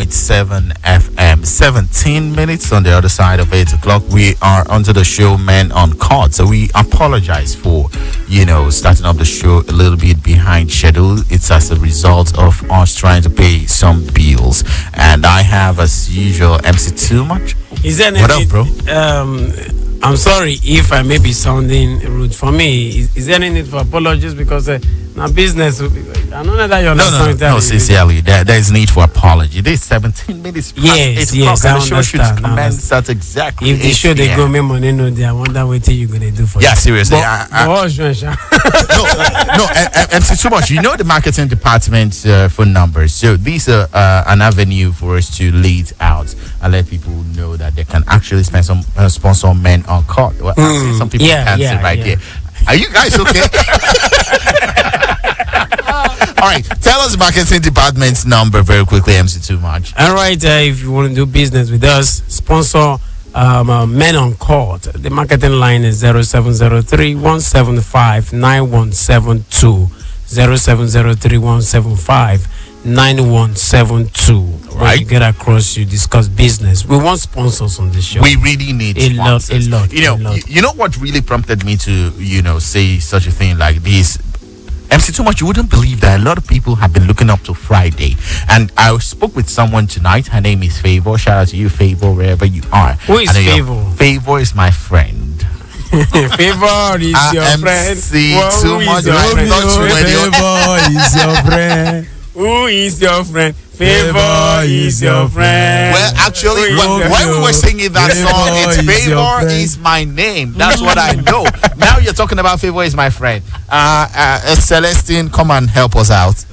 101.7 FM. 17 minutes on the other side of 8 o'clock. We are onto the show Men UnCut. So we apologize for, starting up the show a little bit behind schedule. It's as a result of us trying to pay some bills. And I have, as usual, MC Too Much. Is there what up, bro? I'm sorry if I may be sounding rude. For me, is there any need for apologies? Because now business, I know that you're No, sincerely, there is need for apology. This 17 minutes past 8 o'clock, and the show should commence at exactly. If the show they go me money, I wonder what you're going to do for you. Yeah, seriously. No, MC Too Much, the marketing department's phone numbers. So these are an avenue for us to lead out and let people know that they can actually spend some sponsor Men UnCut. Well, some people can't say right here. Are you guys okay? All right, tell us the marketing department's number very quickly, MC Too Much. All right, if you want to do business with us, sponsor Men UnCut. The marketing line is 0703-175-9172. 0703-175-9172. Right. You get across, you discuss business. We want sponsors on the show. We really need sponsors. A lot. You know what really prompted me to, say such a thing like this? MC Too Much, you wouldn't believe that a lot of people have been looking up to Friday. And I spoke with someone tonight. Her name is Favor. Shout out to you, Favor, wherever you are. Who is Favor? Favor is my friend. Favor is your friend. Too much. Favor is your friend. Who is your friend? Favor is your friend. Well, actually, when we were singing that song, it's Favor is my name. That's what I know. Now you're talking about Favor is my friend. Celestine, come and help us out.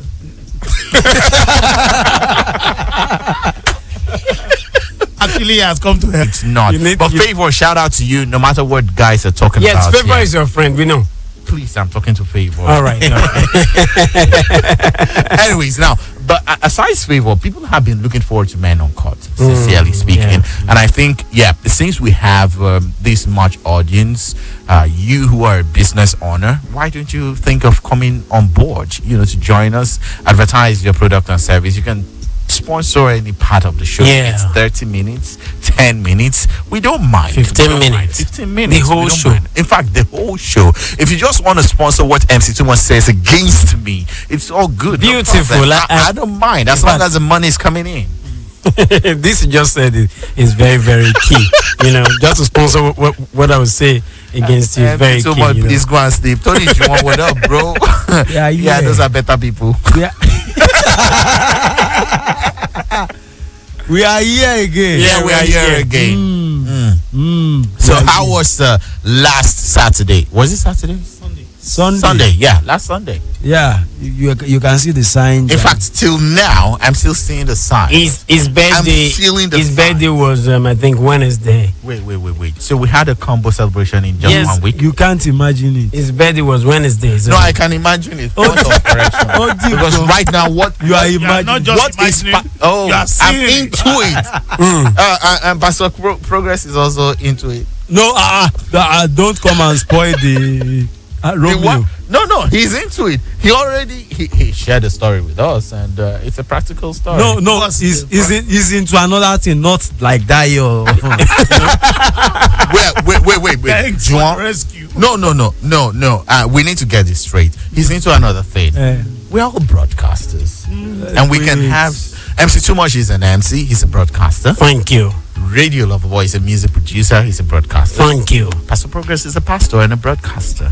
Actually, has come to help. It's not. Favor, shout out to you. No matter what guys are talking about. Yes, Favor is your friend. We know. Please, I'm talking to Favor. All right. Anyways, now, but aside Favor, people have been looking forward to Men UnCut, sincerely speaking. And I think, since we have this much audience, you who are a business owner, why don't you think of coming on board, to join us, advertise your product and service? You can sponsor any part of the show. It's 30 minutes, 10 minutes. We don't mind. 15 minutes. 15 minutes. The whole show. Mind. In fact, the whole show. If you just want to sponsor what MC Too Much says against me, it's all good. Beautiful. No I don't mind as long as the money is coming in. This you just said is very, very key. Just to sponsor what I would say against you. Very so key. Much, please go and sleep. Tony, you want what up, bro? Yeah, those are better people. Yeah. We are here again. Yeah, we are here again. So how was the last Saturday? Was it Saturday? Sunday. Yeah, last Sunday. Yeah, you can see the signs. In fact, till now, I'm still seeing the signs. His birthday. His birthday was, I think, Wednesday. Wait. So we had a combo celebration in just 1 week. You can't imagine it. His birthday was Wednesday. So no, I can imagine it. Because right now, what you are imagining? What is? I'm into it. And Pastor Progress is also into it. No, don't come and spoil the. Romeo. No, he's into it. He already shared a story with us, and it's a practical story. No, he's into another thing, not like that. Wait. Juan, rescue. No. We need to get this straight. He's into another thing. We're all broadcasters, and we can have MC Too Much is an MC. He's a broadcaster. Thank you. Radio Lover Boy is a music producer. He's a broadcaster. Thank you. Pastor Progress is a pastor and a broadcaster.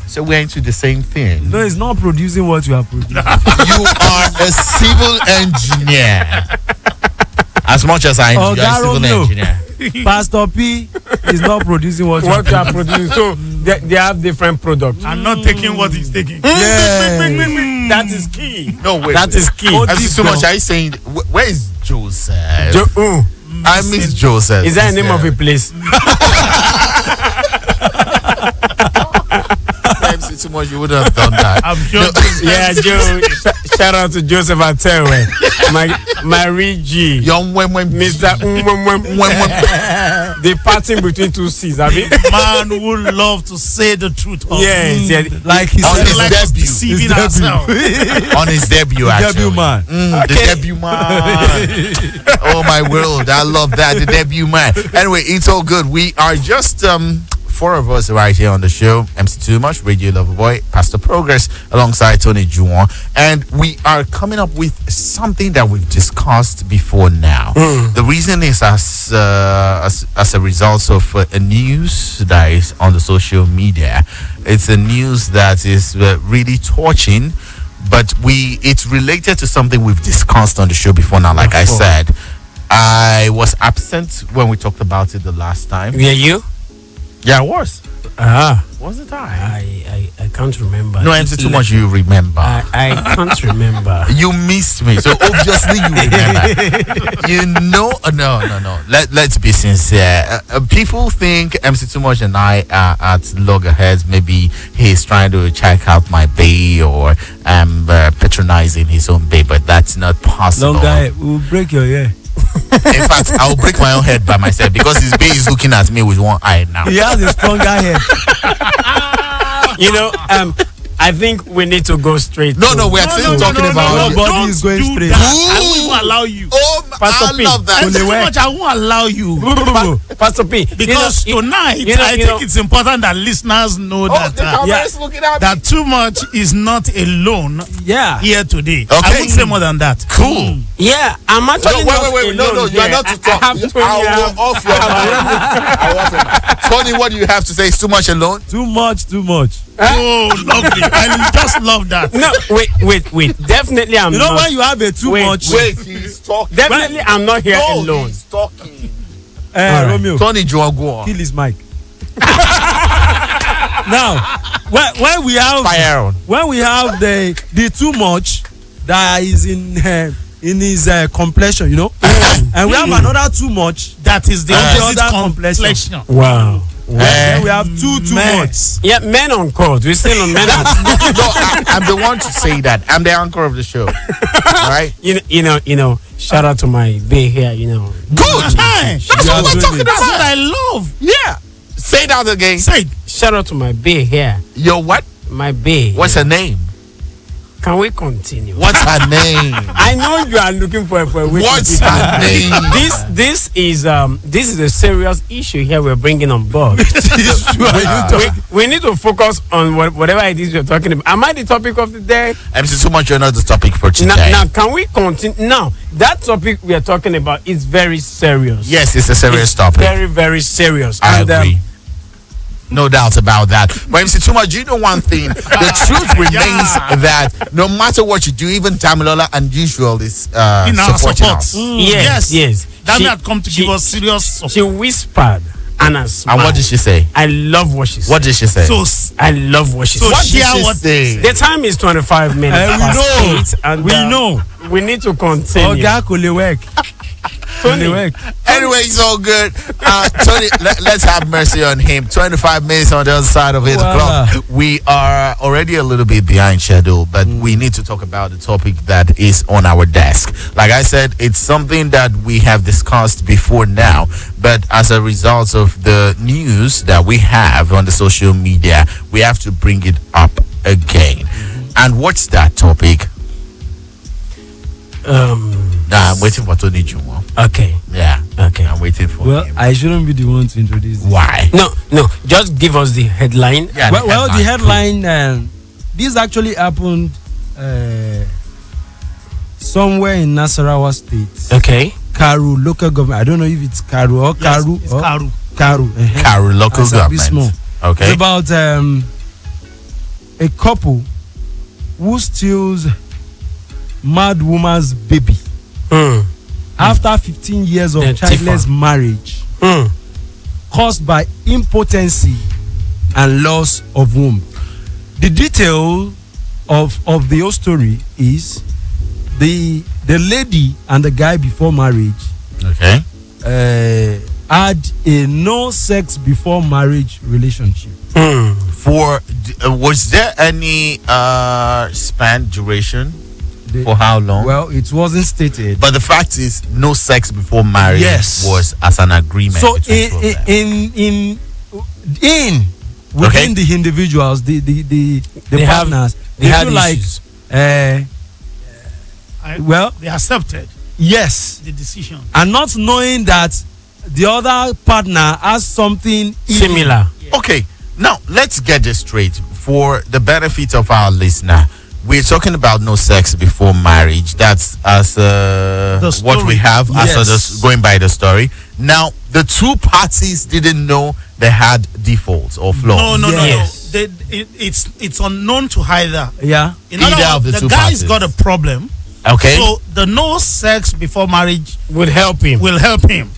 So we're into the same thing. No, it's not producing what you are producing. You are a civil engineer. As much as I enjoy civil engineer. Pastor P is not producing what you are producing. So they have different products. I'm not taking what he's taking. That is key. No, wait. That is key. So much are you saying? Where is Joseph? I miss Joseph. Is that the name of a place? Too much, you wouldn't have done that. I'm sure. Joe. Shout out to Joseph Atewe, my Rigi, young Mr. The parting between two C's. I mean, man would love to say the truth. Yes, like he on said, his like debut. deceiving ourselves. On his debut, actually. Debut man. The debut man. Oh my world, I love that. The debut man. Anyway, it's all good. We are just four of us right here on the show. MC Too Much, Radio Lover Boy, Pastor Progress, alongside Tony Juwon, and we are coming up with something that we've discussed before now. The reason is as a result of a news that is on the social media. It's a news that is really touching, but it's related to something we've discussed on the show before now. Like I said, I was absent when we talked about it the last time. Were you? Yeah, I was. Wasn't I can't remember. No, MC Too Much you remember. I can't remember. You missed me, so obviously you remember. You know, no. Let's be sincere. People think MC Too Much and I are at loggerheads. Maybe he's trying to check out my bay, or patronizing his own bay, but that's not possible. Long guy, we'll break your ear. In fact, I'll break my own head by myself because his bay is looking at me with one eye now. He has a stronger head. You know, I think we need to go straight. No, we're still talking about nobody is going straight. I won't allow you. Oh, Pastor P. I love that. Too much, I won't allow you. Pastor P. Because tonight, I think it's important that listeners know that Too Much is not alone here today. Okay. I won't say more than that. Cool. Yeah, I'm actually wait. No, you are not to talk. I will off your mic. Tony, what do you have to say? It's Too Much alone? Too much. Oh, lovely. I just love that. No, wait. Definitely I'm not. You know when you have a too much. Wait, he's talking. Definitely I'm not here alone. He's talking. Romeo. Tony Joe, go on. Kill his mic. Now, when we have the too much that is in his complexion, you know, and we have another too much that is the other complexion. Wow. Then we have too much. Yeah, men on court. We're still on men on court. No, I'm the one to say that. I'm the anchor of the show. All right? You know, shout out to my bay here, you know. Good. That's what we're talking about. That's what I love. Yeah. Say that again. Say it. Shout out to my bay here. Your what? My bay. What's her name? Can we continue? What's her name? I know you are looking for a way. What's her name? This is a serious issue here we're bringing on board. we need to focus on whatever it is you're talking about. Am I the topic of the day? MC Too Much, you're not the topic for today. Now, can we continue? Now, that topic we are talking about is very serious. Yes, it's a serious topic. Very, very serious. I agree. No doubt about that. But MC Too Much, you know one thing. The truth remains that no matter what you do, even Damilola Unusual is supporting us. Yes. That had come to give us serious support. She whispered and I smiled. And what did she say? I love what she said. What did she say? I love what she said. What did she say? The time is 25 minutes. We know. We need to continue. Anyway, it's all good. Tony, let's have mercy on him. 25 minutes on the other side of 8 o'clock. We are already a little bit behind schedule, but we need to talk about the topic that is on our desk. Like I said, it's something that we have discussed before now, but as a result of the news that we have on the social media, we have to bring it up again. And what's that topic? I'm waiting for Tony Jumo. Okay. Yeah. Okay. I'm waiting for him. I shouldn't be the one to introduce this. Why? No. Just give us the headline. Yeah, the headline. This actually happened somewhere in Nasarawa State. Okay. Karu local government. I don't know if it's Karu or Karu. It's Karu. Karu local government. Small. Okay. It's about a couple who steals mad woman's baby after 15 years of childless marriage caused by impotency and loss of womb. The detail of the whole story is the lady and the guy before marriage had a no sex before marriage relationship. Was there any span duration? For how long? Well, it wasn't stated. But the fact is, no sex before marriage was as an agreement. So within the individuals, the partners, they feel like they accepted. Yes. The decision. And not knowing that the other partner has something similar. Yeah. Okay, now let's get this straight for the benefit of our listener. We're talking about no sex before marriage. That's as what we have, as going by the story. Now, the two parties didn't know they had defaults or flaws. No. It's unknown to either. Yeah. In other words, the guy's got a problem. Okay. So the no sex before marriage will help him.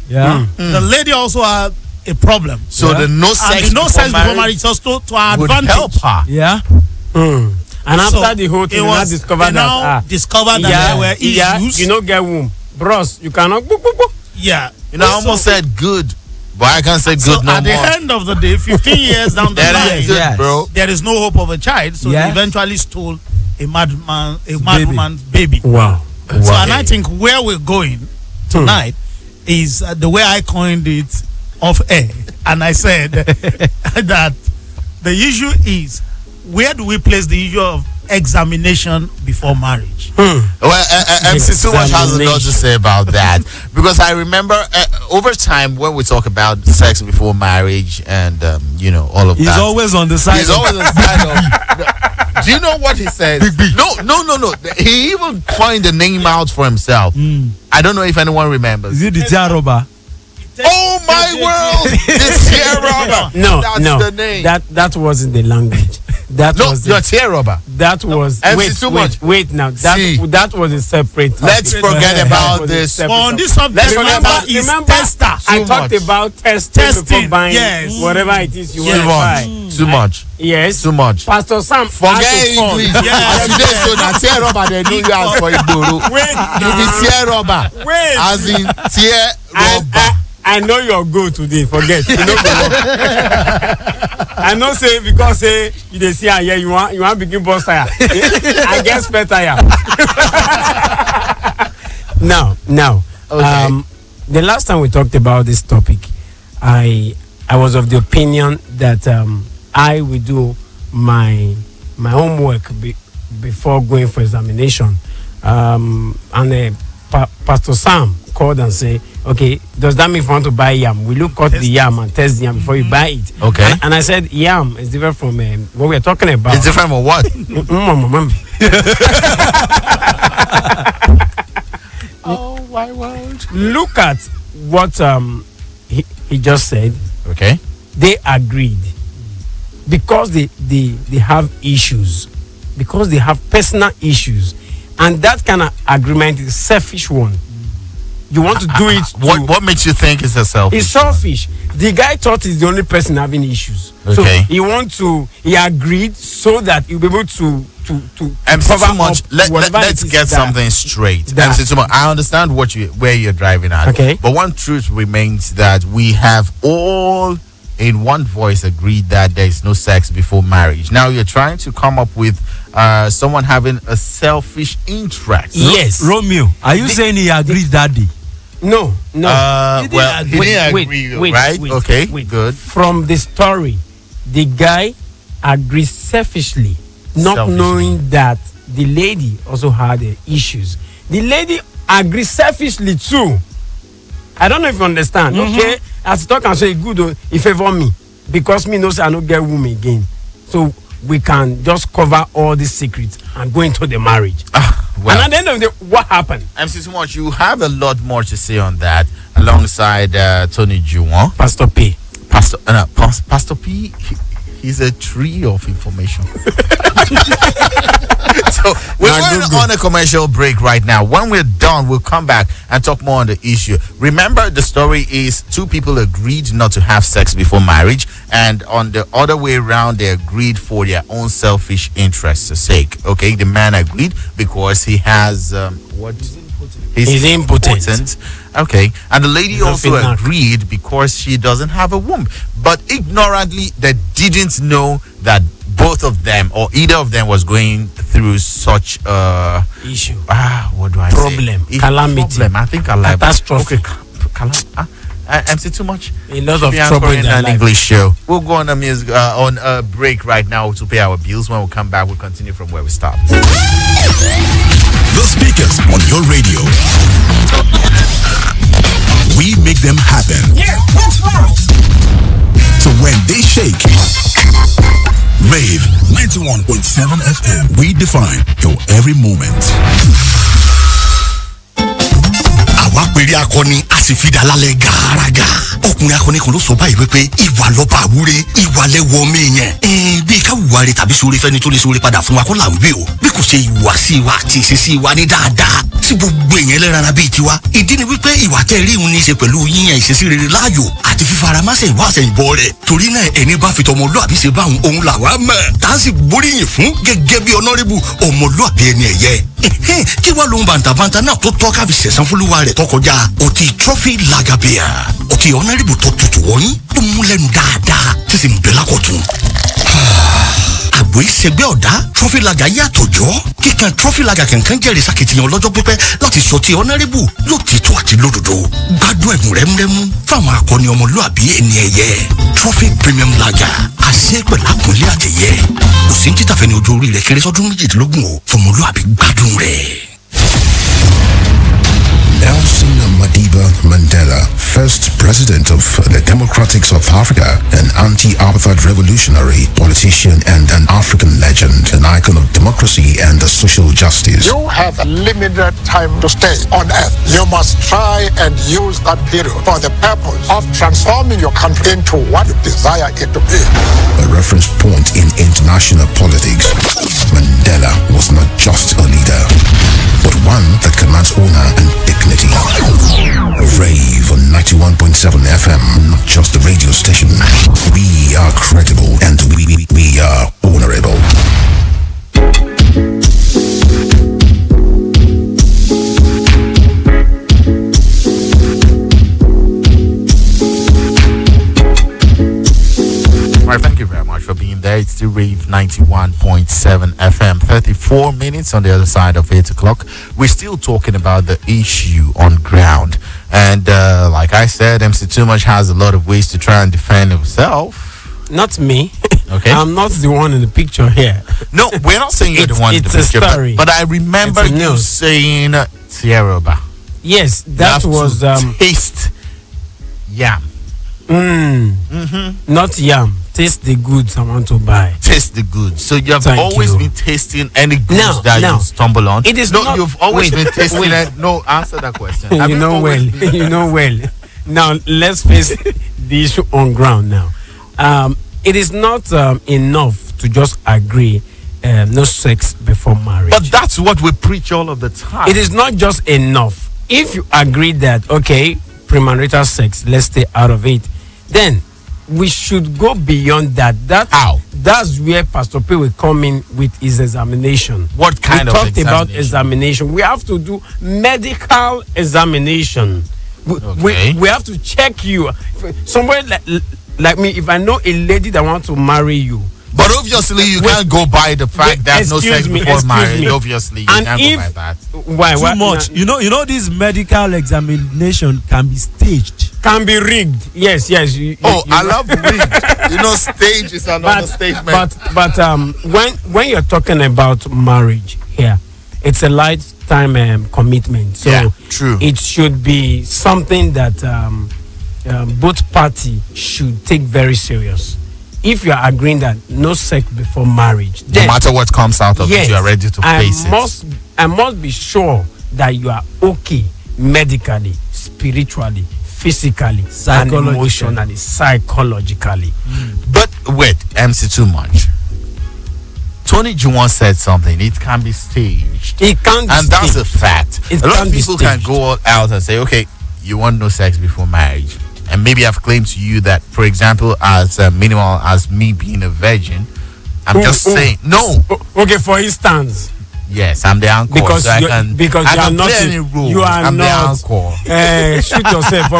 Yeah. The lady also had a problem. So the no sex before marriage also to her would advantage. help her. Yeah. And after the whole thing, they discovered that there were issues. You know, get womb. Bros, you cannot. Yeah. You know, I almost said good, but I can't say good no more. At the end of the day, 15 years down the line, bro, there is no hope of a child. So they eventually stole a madwoman's baby. Wow. So, and I think where we're going tonight is the way I coined it off air. And I said that the issue is, where do we place the issue of examination before marriage? Well, MC Too Much has a lot to say about that, because I remember over time when we talk about sex before marriage and all of that, he's always on the side. He's always on the side of. Do you know what he said? No. He even coined the name out for himself. I don't know if anyone remembers. Is it the tear rubber? Oh my world! This tear rubber. No, that's the name. That wasn't the language. Your tear rubber. That was wait now. That was a separate topic. Let's forget about this. On this subject, remember tester. I talked about testing before buying whatever it is you want to buy. Too much. Yes. Too much. Pastor Sam, forget English. Yes. Today, so now tear rubber, they know you ask for Igbo. It is tear rubber. As in tear rubber. I know you're good today. Forget. You know I know say because you dey see here you want begin bust tire. I guess spare tire. Now. Okay. The last time we talked about this topic, I was of the opinion that I will do my homework before going for examination. And Pastor Sam called and say, okay, does that mean if you want to buy yam, will you cut the yam and test the yam before you buy it? Okay. And I said, yam is different from what we're talking about. It's different from what? Oh my word. Look at what he just said. Okay. They agreed. Because they have issues. Because they have personal issues. And that kind of agreement is a selfish one. You want to do it. What makes you think it's a selfish? It's selfish. The guy thought he's the only person having issues. Okay. So he agreed so that he'll be able to cover much. Let's get something straight. I understand where you're driving at. Okay. But one truth remains that we have all in one voice agreed that there is no sex before marriage. Now you're trying to come up with someone having a selfish interest. Yes. Romeo, are you saying he agreed that day? No. He didn't agree, right? Okay, good. From the story, the guy agreed selfishly, not knowing that the lady also had issues. The lady agreed selfishly too. I don't know if you understand. Okay, as you talk and say, good, he favor me because me knows I don't get woman again. So we can just cover all these secrets and go into the marriage. And at the end of the day, what happened? MC Too Much, you have a lot more to say on that alongside Tony Juwon. Pastor P. Pastor P, he's a tree of information. So we're going on a commercial break right now. When we're done, we'll come back and talk more on the issue. Remember, the story is two people agreed not to have sex before marriage, and on the other way around, they agreed for their own selfish interests' sake. Okay, the man agreed because he has He's impotent. Okay, and the lady also agreed because she doesn't have a womb, but ignorantly they didn't know that both of them or either of them was going through such issue. What do I problem, say? calamity. Problem. I think catastrophe. Okay, I'm saying too much. A lot of trouble in an English show. We'll go on a break right now to pay our bills. When we come back, we'll continue from where we stopped. The speakers on your radio. We make them happen. Yeah, that's right. So when they shake, Rave 91.7 FM. We define your every moment. Àwa pèrè akọni àsìfìdá lálẹ́ gàràgà. Ọkùnrin akọni kan ló sọ báyìí wípé ìwà lọ́ba àwúre, ìwà lẹ́wọ̀ ọmọ èèyàn. Bí ká wùwà rẹ̀ tàbí sóore fẹ́ni tó lè sóore padà fún wa kó là ń gbé o. Bí kò ṣe ìwà sí wa àti ìṣesí wa ní dáadáa. Sí gbogbo èèyàn ẹlẹ́ran bíi tiwa. Ìdí ni wípé ìwà tẹ́ rí òun ní í ṣe pẹ̀lú yíyan ìṣesí rere láàyò àti fífaramásẹ̀ ìwà àṣẹyìnbọ̀ rẹ̀. Torí náà ẹni bá fi tọmọlúàbí ṣe báwọn ohun làwa mọ̀. Tá a sì gbóríyìn fún gẹ́gẹ́ bí ọ̀nàrẹ́bù ọmọlúàbí ẹni ẹ̀yẹ. Kí wá lóhun bàǹtàbàǹtà náà tó tọ́ ká fi ṣẹ̀san fúlùwà rẹ̀ tó kọjá ọtí trophy lager beer ọtí ọ̀nàrẹ́bù tó tutù wọ́nyí tó mú lẹ́nu dáadáa tí sì ń bẹ lákọ̀tún. Àgbo ìṣègbè ọ̀dá trophy lager yàtọ̀ jọ kíkan trophy lager kankan jẹ́rìí sàkìtìyàn lọ́jọ́ pípẹ́ láti sọ ti ọ̀nàrẹ́bù lótìtọ́ àti lódodo gbádùn ẹ̀bùn rẹ́múrẹ́mú fáwọn akọni ọmọlúàbí ẹni ẹ̀yẹ trophy premium lager àṣẹ pẹ̀lú àpọ́nlé àtẹ̀yẹ kò sí ní títàfẹ́ ní ojú orí rẹ̀ kéré sọ́dún méjìdínlógún o fọmọlúàbí gbádùn rẹ̀. Nelson Madiba Mandela, first president of the Democratic South Africa, an anti-apartheid revolutionary, politician and an African legend, an icon of democracy and social justice. You have a limited time to stay on earth. You must try and use that period for the purpose of transforming your country into what you desire it to be. A reference point in international politics, Mandela was not just a leader, but one that commands honor and dignity. Rave on 91.7 FM, not just a radio station. We are credible and we are honorable. Right, thank you very much for being there. It's the Rave 91.7 FM. 34 minutes on the other side of 8 o'clock. We're still talking about the issue on ground. And like I said, MC Too Much has a lot of ways to try and defend himself. Not me. Okay. I'm not the one in the picture here. No, we're not saying you're the one in the it's picture. a story. But I remember you saying Tieroba. Yes, that was taste yam. Not yam. Taste the goods I want to buy. Taste the goods. So you have always been tasting any goods that you stumble on. It is not. You've always been tasting it. No, answer that question. You know well. You know well. Now let's face the issue on ground. Now, it is not enough to just agree no sex before marriage. But that's what we preach all of the time. It is not just enough. If you agree that okay, premarital sex, let's stay out of it, then we should go beyond that. That's where Pastor P will come in with his examination. What kind of examination? We talked about examination. We have to do medical examination. We have to check you. Somebody like me, if I know a lady that wants to marry you, but obviously you can't go by the fact that no sex before marriage. Obviously, you can't go by that. Why? Too much. You know, this medical examination can be staged. Can be rigged. Yes. I love rigged. You know, stage is another statement. But when you're talking about marriage here, it's a lifetime commitment. So yeah, true. It should be something that both parties should take very serious. If you are agreeing that no sex before marriage, no matter what comes out of it, you are ready to face it. I must be sure that you are okay medically, spiritually, physically, and emotionally, psychologically. But wait, MC Too Much. Tony Juwon said something. It can be staged. It can be and staged. That's a fact. It a lot of people can go out and say, okay, you want no sex before marriage. And maybe I've claimed to you that, for example, as minimal as me being a virgin, I'm just saying no. Okay, for instance. Yes, I'm the anchor. Because so I can not play any role. You are I'm not the anchor. Shoot yourself.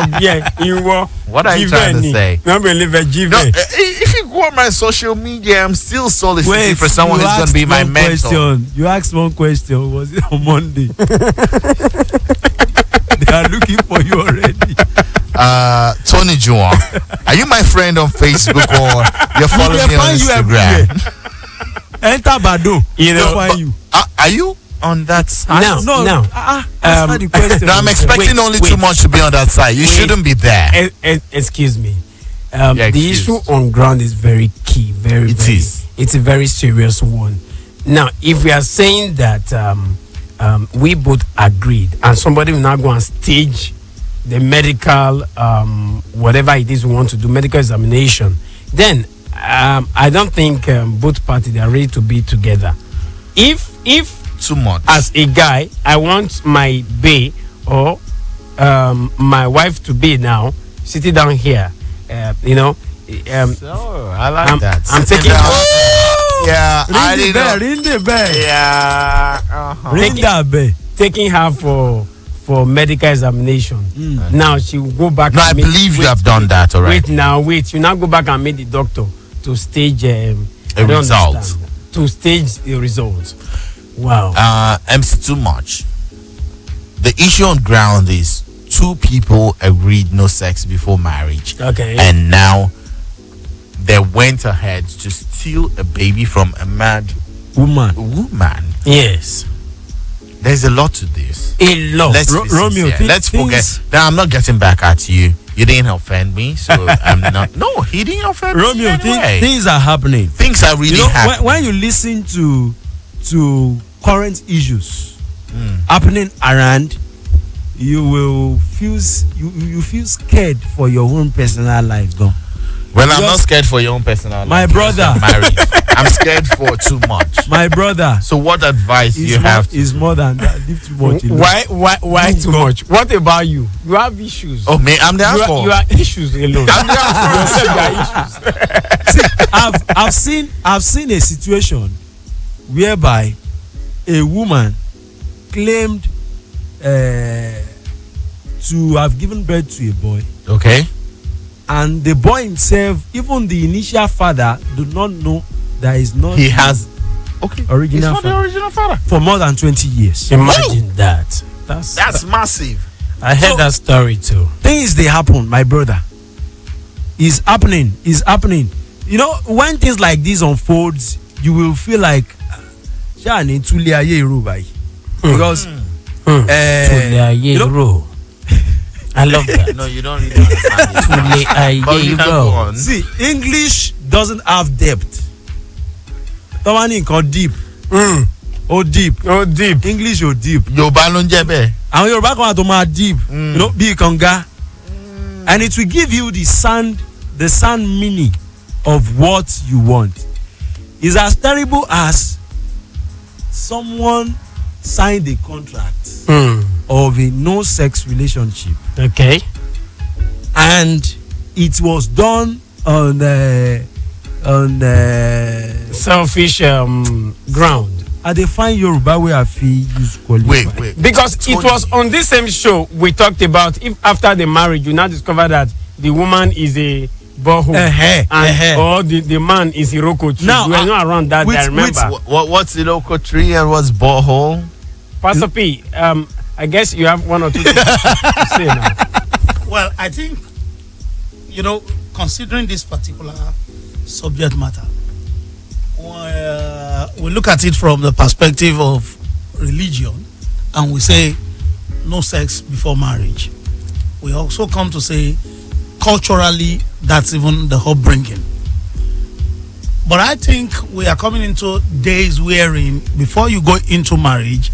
You were. What are you trying to say? No, if you go on my social media, I'm still soliciting for someone who's going to be my mentor. You asked one question. Was it on Monday? They are looking for you already. Tony Juwon, are you my friend on Facebook or you're following me on Instagram? Enter Bado. Are you? on that side? No. Answer the question. No, I'm expecting only too much to be on that side. You shouldn't be there. Excuse me. Yeah, the issue on ground is very key. It's a very serious one. Now, if we are saying that we both agreed, and somebody will now go and stage the medical, whatever it is we want to do, medical examination, then I don't think both parties are ready to be together. If Too much. as a guy, I want my bae or my wife to be now sitting down here, So, I like that. I'm Sitting taking down. Yeah, I Ring the didn't bell, know. ring the bell. Yeah. Ring that bell. taking her for medical examination. Now she will go back. No, I and meet- believe you wait, have done that already. Wait. You now go back and meet the doctor to stage I don't result. understand. To stage the results. Wow. MC too much. The issue on ground is two people agreed no sex before marriage. Okay. And now they went ahead to steal a baby from a mad Woman. woman. Yes. There's a lot to this. A lot. Let's be Romeo, sincere. Let's forget. things- Now, I'm not getting back at you. You didn't offend me, so I'm not. No, he didn't offend me. Romeo, Anyway. things are happening. Things are really You know, happening. when you listen to current issues happening around, you will feel you feel scared for your own personal life, though. Well, I'm not scared for your own personal My life. brother. I'm married. I'm scared for too much. My brother So, what advice do you have? is more than that. Leave too much alone. Why too much? What about you? You have issues. Oh, me, I'm the alcohol. You are issues alone. I'm the alcohol. Yourself, you are issues. See, I've seen a situation whereby a woman claimed to have given birth to a boy, Okay. and the boy himself, even the initial father, do not know that is not He has. Okay. original He's not the father original father. for more than 20 years. Imagine that. That's massive. I heard So- that story too. Things they happen, my brother. Is happening. You know, when things like this unfolds, you will feel like because you know, I love that. No, you don't really understand it. But you can go on. see, English doesn't have depth. Tomani called deep. Deep. Oh, deep. English or deep. Yorùbá ló ń jẹ́ bẹ́ẹ̀. And your back to my deep. You know, be conga. And it will give you the sound meaning of what you want. It's as terrible as someone signed a contract of a no sex relationship, Okay. and it was done on Selfish ground. I define Yoruba way I feel use qualify. Wait. Because it was on this same show we talked about if after the marriage you now discover that the woman is a borehole and or the man is a roko tree. Now, You were not around that day, I remember. What's the local tree and what's borehole? Pastor P, I guess you have one or two things to say now. Well, I think, considering this particular subject matter, we look at it from the perspective of religion, and we say no sex before marriage. We also come to say culturally that's even the upbringing. But I think we are coming into days wherein before you go into marriage,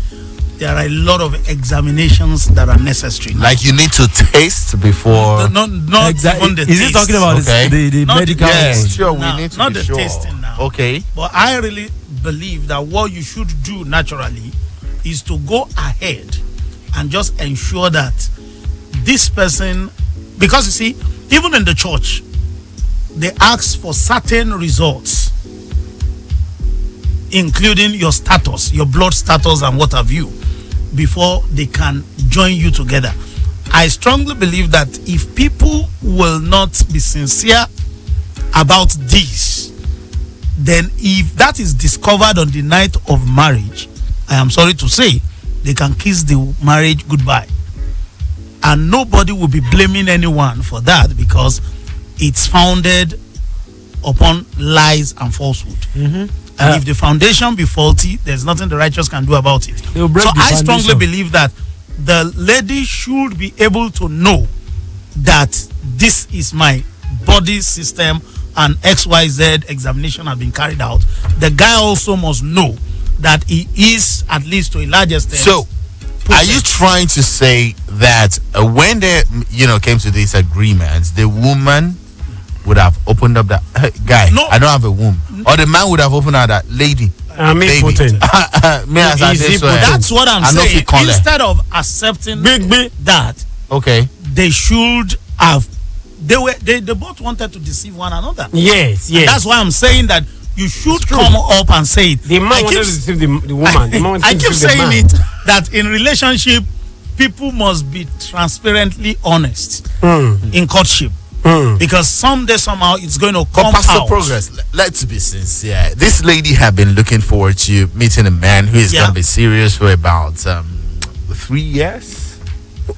there are a lot of examinations that are necessary. Like you need to taste before. Not Exactly. even the Is he taste. talking about Okay. the Not the medical? Yes, taste. sure. Now, We need to not be the sure. tasting now. Okay. But I really believe that what you should do naturally is to go ahead and just ensure that this person, because you see, even in the church, they ask for certain results, including your status, your blood status, and what have you, before they can join you together. I strongly believe that if people will not be sincere about this, then if that is discovered on the night of marriage, I am sorry to say, they can kiss the marriage goodbye. And nobody will be blaming anyone for that because it's founded upon lies and falsehood. And if the foundation be faulty, there's nothing the righteous can do about it. They will break So the I strongly foundation. believe that the lady should be able to know that this is my body system and XYZ examination has been carried out. The guy also must know that he is, at least to a large extent. So, are you trying to say that when they, came to these agreements, the woman would have opened up that guy? No. I don't have a womb, or the man would have opened up that lady. Me potent. That's what I'm know if saying. you call it. Instead of accepting that, Okay. they should have. They both wanted to deceive one another. Yes. That's why I'm saying that you should come up and say it. The man wanted to deceive the woman. The man wanted I to keep deceive the saying man. it that in relationship, people must be transparently honest in courtship. Because someday, somehow, it's going to come Pastor out. Progress, let's be sincere. This lady had been looking forward to meeting a man who is going to be serious for about 3 years.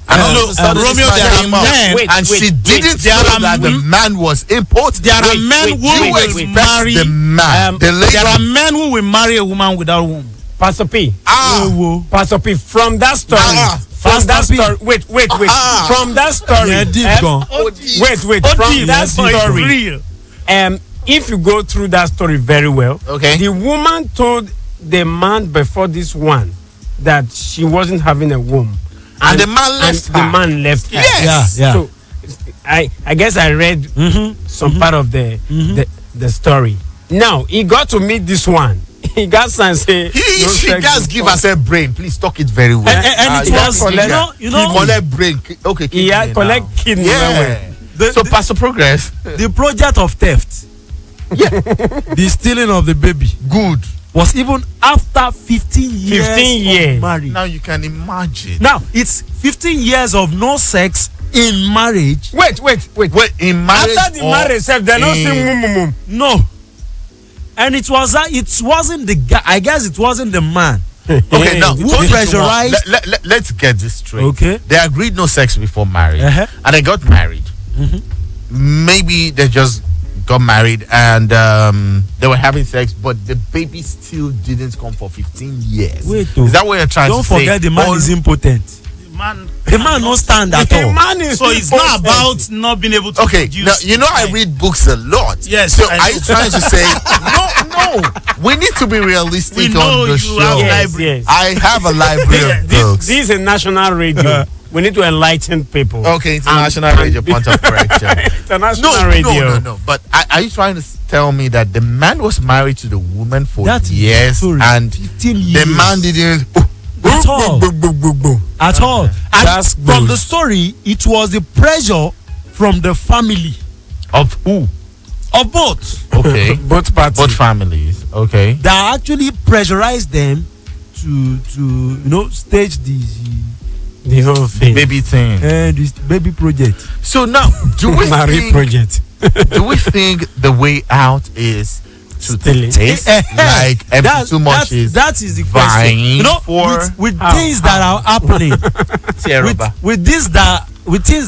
Romeo, there are men, and she didn't know that the man was important. There are men who will marry the man. There are men who will marry a woman without womb. Pastor P. Pastor P. From that story. From that story. Wait. From that story. Wait. From that story. If you go through that story very well, okay. The woman told the man before this one that she wasn't having a womb. And the man left her. The man left her. Yes. Yeah. So I guess I read some part of the story. Now he got to meet this one. He got some say she just give us a brain. Please talk it very well. And it was collect brain. Okay. He had collect kidney. Yeah. So Pastor Progress. The project of theft. Yeah. The stealing of the baby. Good. Was even after 15 years. 15 years. Of marriage. Now you can imagine. Now it's 15 years of no sex in marriage. Wait. In marriage. After the marriage, they're not saying No. And it wasn't the guy. I guess it wasn't the man. Okay, now who pressurized? Let's get this straight. Okay. They agreed no sex before marriage, and they got married. Maybe they just got married and they were having sex, but the baby still didn't come for 15 years. Wait, is that what you're trying to say? Don't forget the man is impotent. The man no stand at all. So it's not about not being able to produce. Now, I read books a lot. Yes. So are you trying to say no? We need to be realistic on the show. Yes. I have a library of books. This is a national radio. We need to enlighten people. Okay, international radio, point of correction. International radio. No. But are you trying to tell me that the man was married to the woman for years and 15 years. the man didn't at all? At all. And from the story, it was the pressure from the family. Of who? Of both. Okay. Both parties. Both families. Okay. That actually pressurized them to stage the whole thing. Baby thing. This baby project. So now, do we think the way out is to taste like every too much is that is the question. With things that are happening, with things that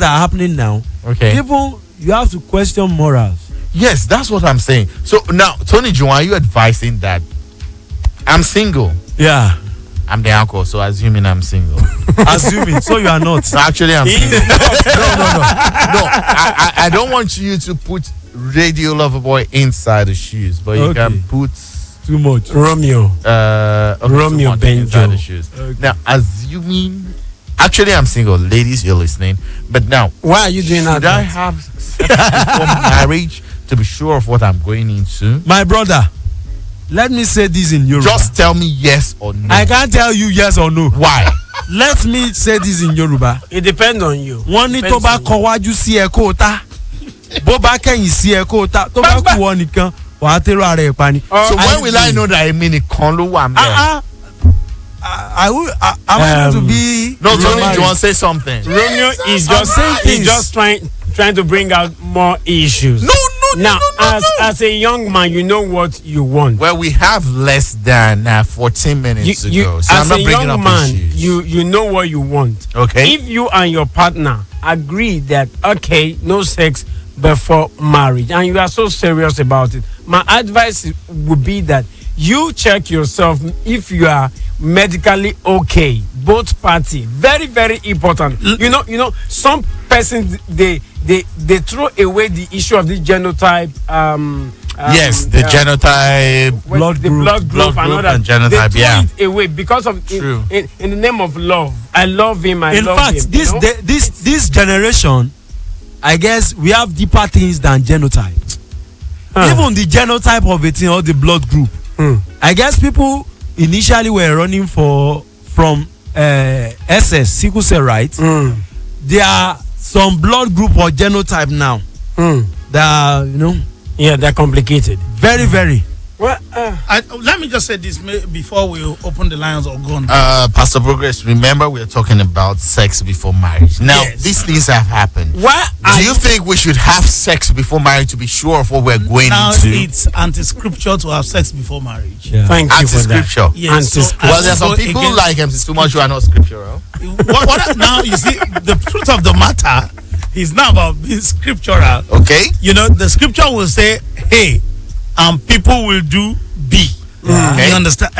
are happening now, even you have to question morals. Yes, that's what I'm saying. So now, Tony Joe, are you advising that I'm single? Yeah. I'm the uncle, so assuming I'm single. Assuming, so you are not. No, actually, I'm single. No. I don't want you to put Radio Lover Boy inside the shoes, but you can put too much. Romeo Benjul inside the shoes. Okay. Now, assuming, actually, I'm single. Ladies, you're listening. But now, why are you doing that? Should I have sex before marriage to be sure of what I'm going into? My brother. Let me say this in Yoruba. Just tell me yes or no. I can't tell you yes or no. Why? Let me say this in Yoruba. It depends on you. Wọ́n ní tó bá kọ wájú sí ẹ kó ta. Bó bá kẹ́yìn sí ẹ kó ta. Tó bá kú wọ́n nìkan wàá tẹ́rọ ara ẹ̀ pa ni. So when will I know that I mean kan ló wà mẹ́? I'm going to be. No, Tony, you want to say something? Romeo is just trying to bring out more issues. No. Now, as a young man, you know what you want. Well, we have less than 14 minutes to go, so I'm as not a bringing young up man, issues. you know what you want. Okay. If you and your partner agree that no sex before marriage, and you are so serious about it, my advice would be that you check yourself if you are medically okay. Both party, very very important. You know, some persons they throw away the issue of the genotype. Yes, the genotype, blood group, and genotype. They throw it away because of in the name of love. I love him. In fact, this generation, I guess we have deeper things than genotype. Even the genotype of a thing or the blood group. I guess people initially were running from SS, sickle cell, right? There are some blood group or genotype now that they're complicated. Very, very. Well, let me just say this before we open the lines or go on. Pastor Progress, remember we're talking about sex before marriage. Now, these things have happened. Do you think we should have sex before marriage to be sure of what we're going now into? It's anti-scripture to have sex before marriage. Yeah. Thank you for that. Anti-scripture. Yes, well, there are some people like MC Stumas who are not scriptural. Now, you see, the truth of the matter is now about being scriptural. Okay. The scripture will say, hey, and people will do B. Okay. You understand?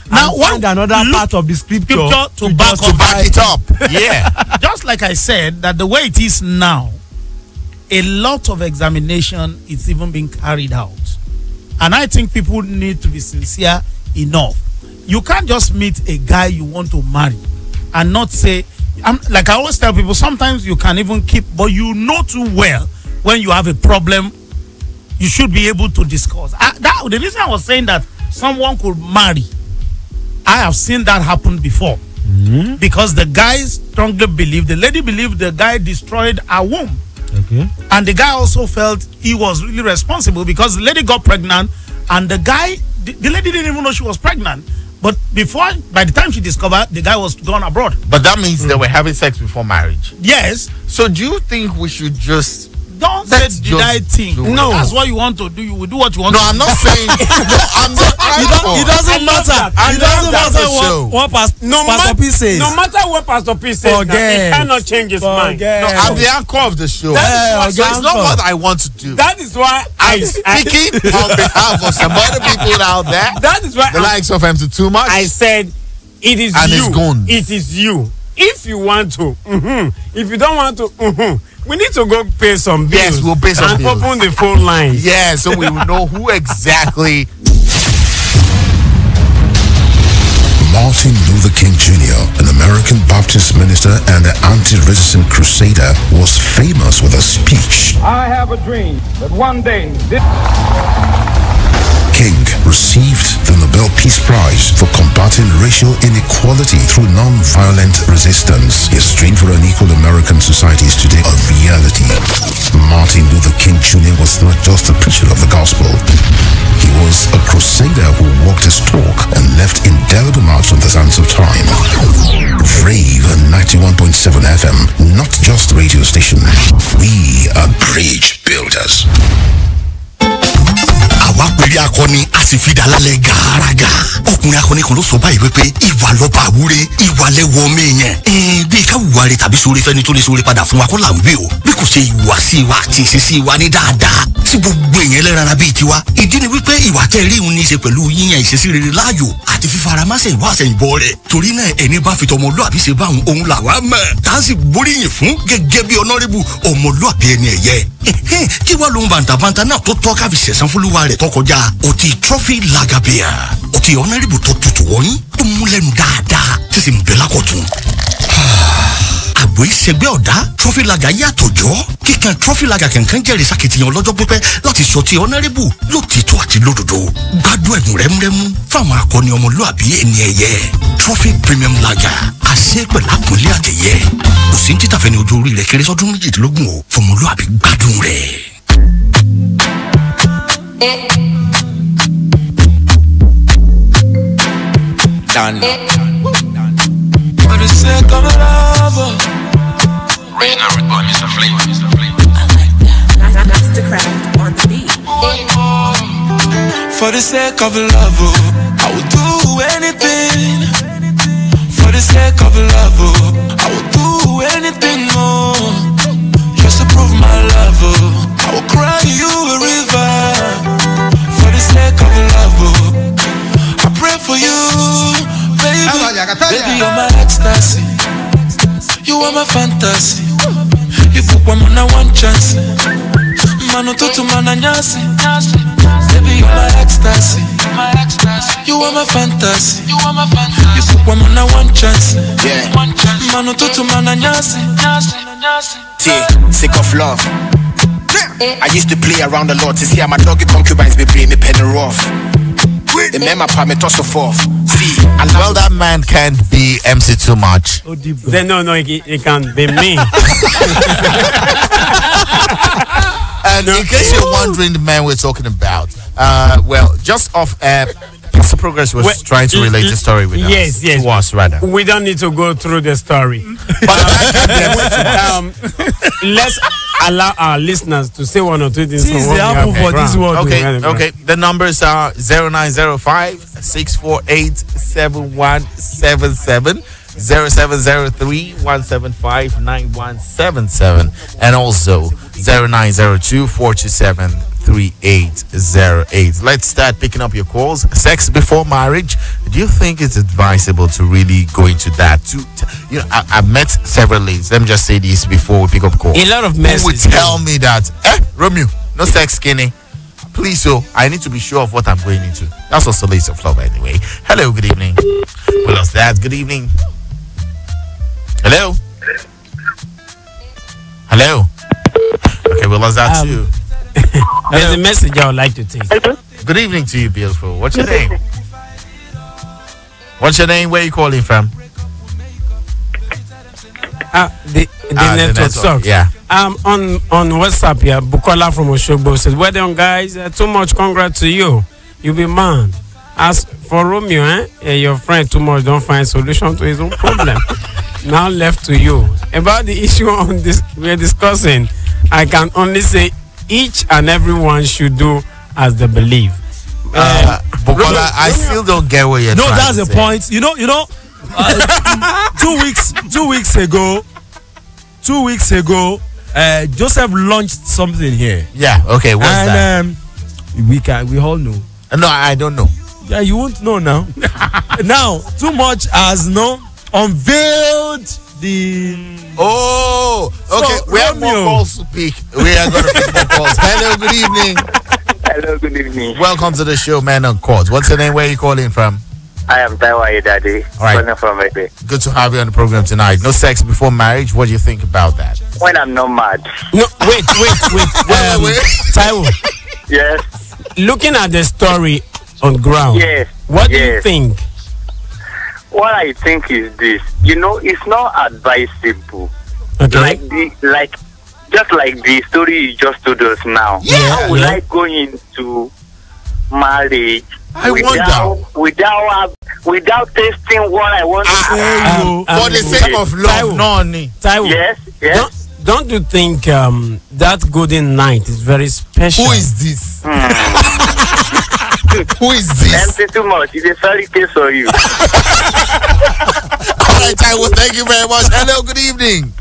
Now, find another part of the scripture to back it up. Yeah. Just like I said, that the way it is now, a lot of examination is even being carried out. And I think people need to be sincere enough. You can't just meet a guy you want to marry and not say, like I always tell people, sometimes you can even keep, but you know too well when you have a problem, you should be able to discuss. The reason I was saying that someone could marry, I have seen that happen before. Because the guy strongly believed, the lady believed the guy destroyed her womb. Okay. And the guy also felt he was really responsible because the lady got pregnant and the lady didn't even know she was pregnant. But by the time she discovered, the guy was gone abroad. But that means they were having sex before marriage. Yes. So do you think we should just... Don't say did I think. No. That's what you want to do. You will do what you want to do. No, I'm not saying... I'm not... It doesn't matter. It doesn't matter what Pastor P says. No matter what Pastor P says, he cannot change his mind. No, I'm the anchor of the show. So it's not what I want to do. That is why I'm speaking on behalf of some other people out there. That is why the likes of MC Too Much. I said it is and you. It's gone. It is you. If you want to, if you don't want to, we need to go pay some bills. Yes, we'll pay some bills. And open the phone lines. Yeah, so we will know who exactly. Martin Luther King Jr., an American Baptist minister and an anti-racism crusader, was famous with a speech. I have a dream that one day this... King received the Nobel Peace Prize for combating racial inequality through non-violent resistance. His dream for an equal American society is today a reality. Martin Luther King Jr. was not just a preacher of the gospel. He was a crusader who walked his talk and left indelible marks on the sands of time. RAVE 91.7 FM, not just a radio station. We are bridge builders. àwa pèrè akọni a sì fi dàlálẹ̀ gàràgà ọkùnrin akọni kan ló sọ báyìí wípé ìwà lọ́ba àwúre ìwà lẹ́wọ̀ ọmọ èèyàn bí ká wùwà rẹ̀ tàbí sórí fẹ́ni tó lè sórí padà fún wa kọ́ là ń wí o bí kò ṣe ìwà sí wa àti ìṣesí wa ní dáadáa sí gbogbo èèyàn lẹ́rara bíi tiwa ìdí ni wípé ìwà tẹ́ rí òun ní í ṣe pẹ̀lú yíyan ìṣesí rere láàyò àti fífaramásẹ̀ ìwà àṣẹyìnbọ̀ rẹ̀ torí náà ẹni bá fi tọmọlúàbí ṣe báwọn ohun làwa mọ̀ tá a sì gbóríyìn fún gẹ́gẹ́ bí ọ̀nàrẹ́bù ọmọlúàbí ẹni ẹ̀yẹ kí wàá lóhun bàǹtàbàǹtà náà tó tọ́ ká fi ṣẹ̀san fúlùwà rẹ̀ tọkọjá ọtí trophy lager beer ọtí ọ̀nàrẹ́bù tó tutù wọ́nyí tó mú lẹ́nu dáadáa tí sì ń bẹ lákọ̀tún. àgbo ìṣègbè ọ̀dá trophy lager yàtọ̀ jọ́ kíkan trophy lager kankan jẹ́rìí sàkìtìyàn lọ́jọ́ pípẹ́ láti sọ ti ọ̀nàrẹ́bù lótìtọ́ àti lódodo gbádùn ẹ̀bùn rẹ́múrẹ́mú fáwọn akọni ọmọlúàbí ẹni ẹ̀yẹ trophy premium lager àṣẹ pẹ̀lú àpòlé àtẹ̀yẹ kò sí ní títàfẹ́ni ojú orí rẹ̀ kéré sọ́dún 18 o fọmọlúàbí gbádùn rẹ̀. Done. For the sake of a lover. Original root boy, Mr. Flavor. I like that. That's the craft on the beat. For the sake of a lover, I will do anything. For the sake of a lover, I will do anything, oh. Just to prove my love, I will cry you a river. For the sake of a lover, Baby, you're my ecstasy. You are my fantasy. You put woman on one chance. Mano tutu mana nyasi. Baby, you're my ecstasy. You are my fantasy. You put woman on one chance. Mano tutu mana nyasi. Sick of love. I used to play around a lot to see how my doggy concubines be bring me penny rough. The man my apartment toss forth. See, well, that man can't be MC too much. Then no, it can't be me. And in case you're wondering the man we're talking about, well, just off air, Pastor Progress was trying to relate the story with us. Yes. To us, rather. We don't need to go through the story. Let's allow our listeners to say one or two things. Okay. The numbers are 0905 648 7177, 0703 175 9177, and also 0902 427 3808. Let's start picking up your calls. Sex before marriage. Do you think it's advisable to really go into that? I've met several ladies. Let me just say this before we pick up calls. A lot of men would tell me that, Romeo, no sex skinny. Please, I need to be sure of what I'm going into. That's also late of love anyway. Hello, good evening. We lost that. Good evening. Hello. Okay, we lost that too. There's a message I would like to take. Good evening to you, beautiful. What's your name? Where are you calling from? The network sucks. Yeah. On WhatsApp here, Bukola from Oshogbo says, well done, guys. Too much congrats to you. You be man. As for Romeo, your friend too much don't find solution to his own problem. Now left to you. About the issue on this we're discussing, I can only say each and everyone should do as they believe. Bukola, I still don't get what you're trying that's to the say. point. You know. 2 weeks ago, Joseph launched something here. Yeah. Okay. What's that? We all know. No, I don't know. Yeah, you won't know now. Now, too much has unveiled the. Oh, okay. So, we have more calls to pick. We are going to pick more calls. Hello, good evening. Hello, good evening. Welcome to the show, Man on Court. What's your name? Where are you calling from? I am Taiwa Daddy. All right. Calling from Ebe. Good to have you on the program tonight. No sex before marriage. What do you think about that? When I'm not mad. No, wait. Taiwo. Yes. Looking at the story on ground. Yes. What do you think? What I think is this. It's not advisable. Okay. Just like the story you just told us now. Yeah. How will I go into marriage without tasting what I want to for the sake of love, Taiwo. Yes. Don't you think that golden night is very special? Who is this? Who is this? Empty too much. It's a fairy tale for you. All right, Taiwo, thank you very much. Hello, good evening.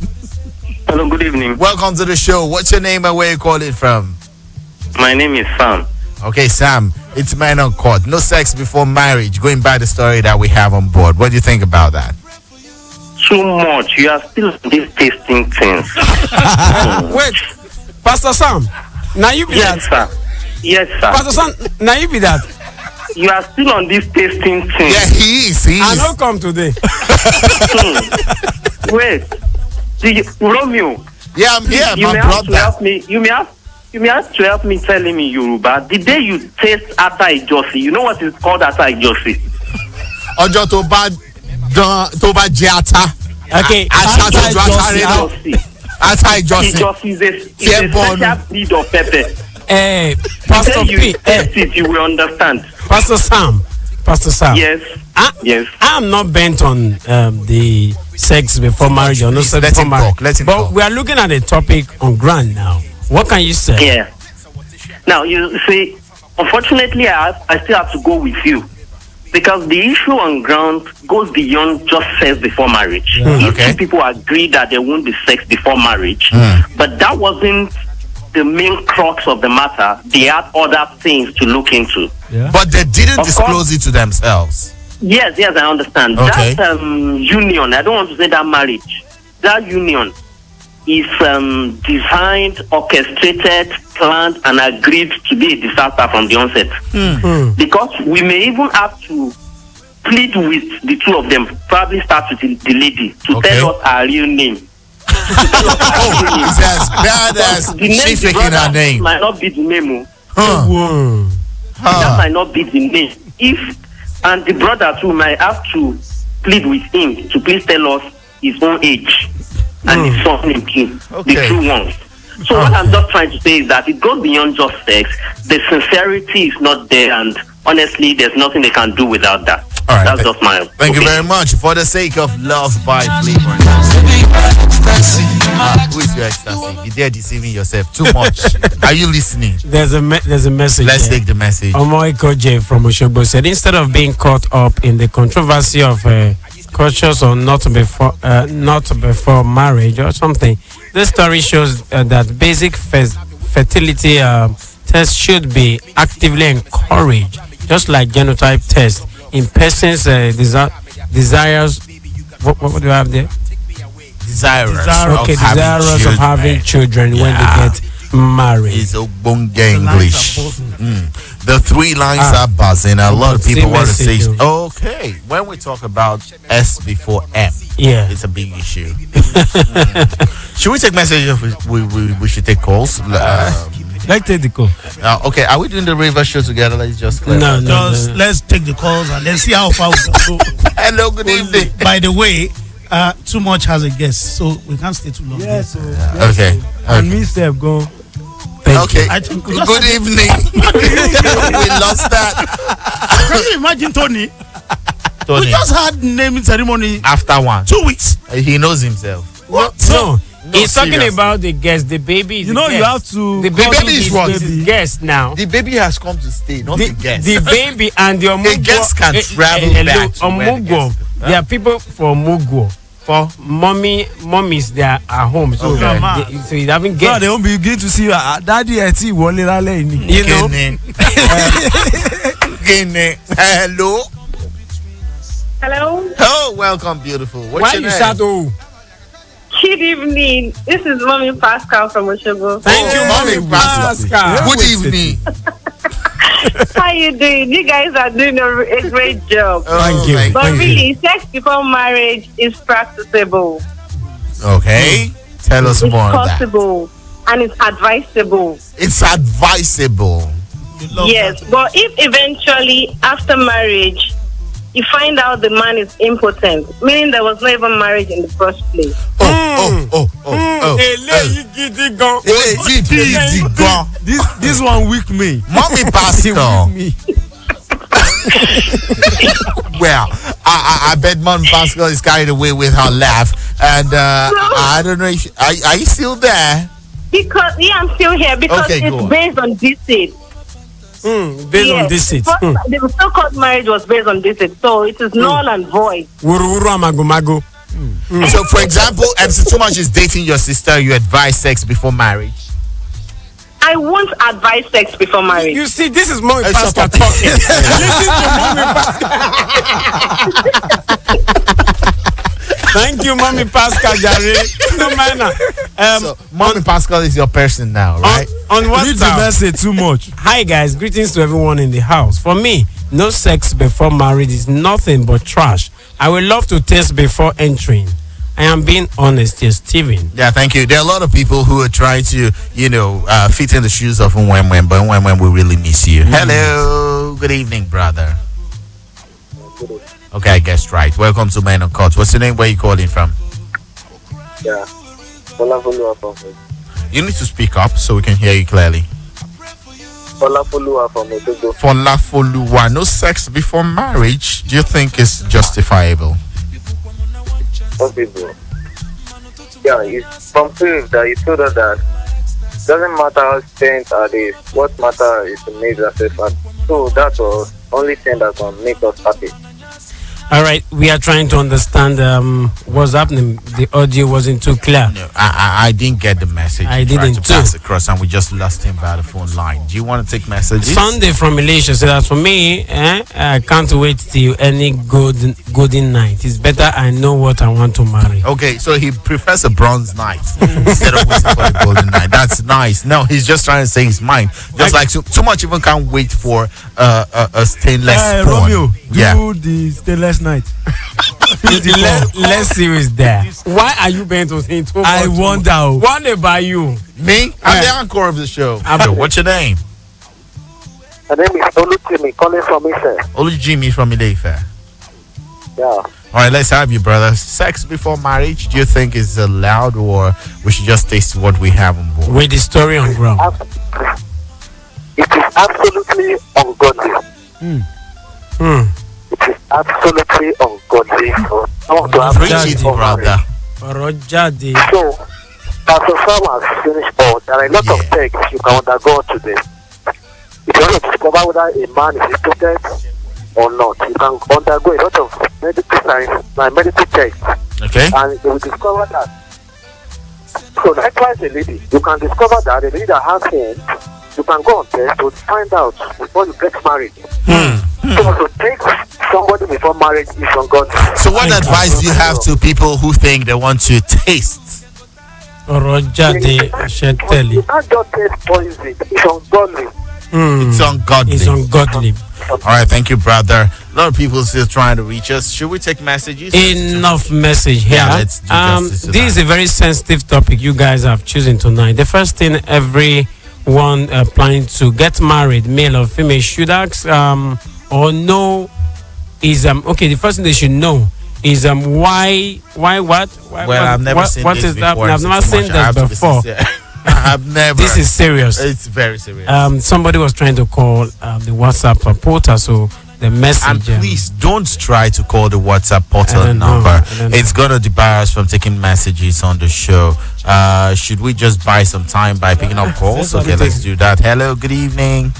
Hello, good evening. Welcome to the show. What's your name and where you calling from? My name is Sam. Okay, Sam, it's Man on Court. No sex before marriage. Going by the story that we have on board. What do you think about that? Too much. You are still these tasting things. Wait, Pastor Sam, now you be that. Sir. Yes, sir. Pastor Sam, now you be that. You are still on this tasting thing. Yeah, he is. I don't come today. Wait. Romeo. Yeah, I'm here. You may have to help me. You may have to help me telling me Yoruba. The day you taste ata ijosi, you know what is called ata ijosi? Ojo to ba jata. Okay. Ata ijosi. Ijosi is a special breed of pepper. Pastor P. You will understand. Pastor Sam. Yes. Yes. I'm not bent on the sex before marriage or no sex before marriage. But we are looking at a topic on ground now. What can you say? Yeah. Now you see, unfortunately, I still have to go with you because the issue on ground goes beyond just sex before marriage. If two people agree that there won't be sex before marriage, but that wasn't the main crux of the matter. They had other things to look into. Yeah. But they didn't disclose it to themselves. Yes, I understand. Okay. That union, I don't want to say that marriage. That union is designed, orchestrated, planned, and agreed to be a disaster from the onset. Because we may even have to plead with the two of them, probably start with the lady, to tell us our real name. It's as bad as she's taking her name. Might not be the name. That might not be the name. And the brother too might have to plead with him to please tell us his own age and his surname too, the true ones. So what I'm just trying to say is that it goes beyond just sex. The sincerity is not there, and honestly, there's nothing they can do without that. All right, that's just my. Thank you very much. For the sake of love by Flavor. Who is your ecstasy? You're there deceiving yourself too much. Are you listening? There's a message. Let's take the message. Omoiko J from Oshogbo said, instead of being caught up in the controversy of cultures or not before marriage or something, this story shows that basic fertility tests should be actively encouraged, just like genotype tests in persons' desires. What do you have there? Desirous of having children when they get married. It's Ogbonge English. The three lines are buzzing. A lot of people want to say, okay, when we talk about S before M, it's a big issue. Should we take messages? We should take calls. Let's take the call. Okay, are we doing the RAVE show together? Let's just no. Let's take the calls and let's see how far we can go. Hello, good evening. By the way, Too Much has a guest, so we can't stay too long. Yes. Okay. And me, Steph, go. Okay. Good evening. We lost that. Can you imagine Tony? We just had naming ceremony after 2 weeks. He knows himself. What? No. He's talking about the guest. The baby is you have to. The baby is what? The guest now. The baby has come to stay, not the guest. The baby and the Omugwo. The guest can travel back to Omugwo. There are people for Omugwo. For mommies, they are at home. So, so you haven't get. No, they won't begin to see you. Daddy, you know. Hello. Hello. Oh, welcome, beautiful. What's Why your you name? shadow? Good evening. This is Mommy Pascal from Oshogbo. Thank you, Mommy Pascal. Good evening. How you doing? You guys are doing a great job. Thank you. But really, sex before marriage is practicable. Okay. Tell us more about that. It's possible and it's advisable. It's advisable. Yes, but if eventually after marriage you find out the man is impotent, meaning there was no even marriage in the first place. This one weak me. Mommy Pascal. Well, I bet Mommy Pascal is carried away with her laugh, and I don't know if are you still there? Because I'm still here because it's based on deceit. Based on deceit. The so-called marriage was based on deceit, so it is null and void. So, for example, MC Too Much is dating your sister. You advise sex before marriage. I won't advise sex before marriage. You see, this is Mommy Pascal talking. Listen to Mommy Pascal. Thank you, Mommy Pascal, Jare. No manner. So, Mommy Pascal is your person now, right? On WhatsApp. Read the message too much. Hi, guys. Greetings to everyone in the house. For me, no sex before marriage is nothing but trash. I would love to taste before entering. I am being honest here, Steven. Yeah, thank you. There are a lot of people who are trying to, fit in the shoes of Nwemwem, but Nwemwem will really miss you. Hello. Good evening, brother. Okay, I guessed right. Welcome to Men UnCut. What's your name? Where are you calling from? Yeah. You need to speak up so we can hear you clearly. Folafoluwa. No sex before marriage. Do you think is justifiable? Possible. Yeah, it's from proof that you told us that doesn't matter how spent are they. What matters is to make yourself happy. So that's the only thing that can make us happy. All right, we are trying to understand what's happening. The audio wasn't too clear. No, I didn't get the message. I He tried didn't to pass across, and we just lost him by the phone line. Do you want to take messages? Sunday from Malaysia said that for me, I can't wait till any golden night. It's better I know what I want to marry. Okay, so he prefers a bronze night instead of waiting for the golden night. That's nice. No, he's just trying to say his mind. Just like too much even can't wait for a stainless spoon. Romeo, yeah. do the stainless night. Let's see who's there. Why are you bent on saying too much? I wonder. What about you? Me? I'm the encore of the show. What's your name? My name is Olujimi, calling from Ife. Olujimi from Ile-Ife. Yeah. All right, let's have you, brother. Sex before marriage, do you think is allowed, or we should just taste what we have on board? With the story on ground. It is absolutely ungodly. It is absolutely ungodly for someone to have Preach it, brother. So, Pastor Sam has finished all. There are a lot of texts you can undergo today. If you want to discover whether a man is impotent or not, you can undergo a lot of medical science and medical texts. Okay. And you will discover that. So likewise a lady, you can discover that a lady that has home, you can go on test to find out before you get married. So to take somebody before marriage is ungodly. So what advice do you have to people who think they want to taste? Roger de Sheteli. You can't just taste poison. It's ungodly. It's ungodly. It's ungodly. All right, thank you, brother. A lot of people still trying to reach us. Should we take messages? Enough message here. Yeah, let's do justice to this is a very sensitive topic you guys have chosen tonight. The first thing everyone planning to get married, male or female, should ask or know is okay. The first thing they should know is why what? I've never seen this before. I've never seen that before. I've never. This is serious. It's very serious. Somebody was trying to call the WhatsApp portal, so the message. And please don't try to call the WhatsApp portal number. It's going to debar us from taking messages on the show. Should we just buy some time by picking up calls? Okay, let's do that. Hello, good evening.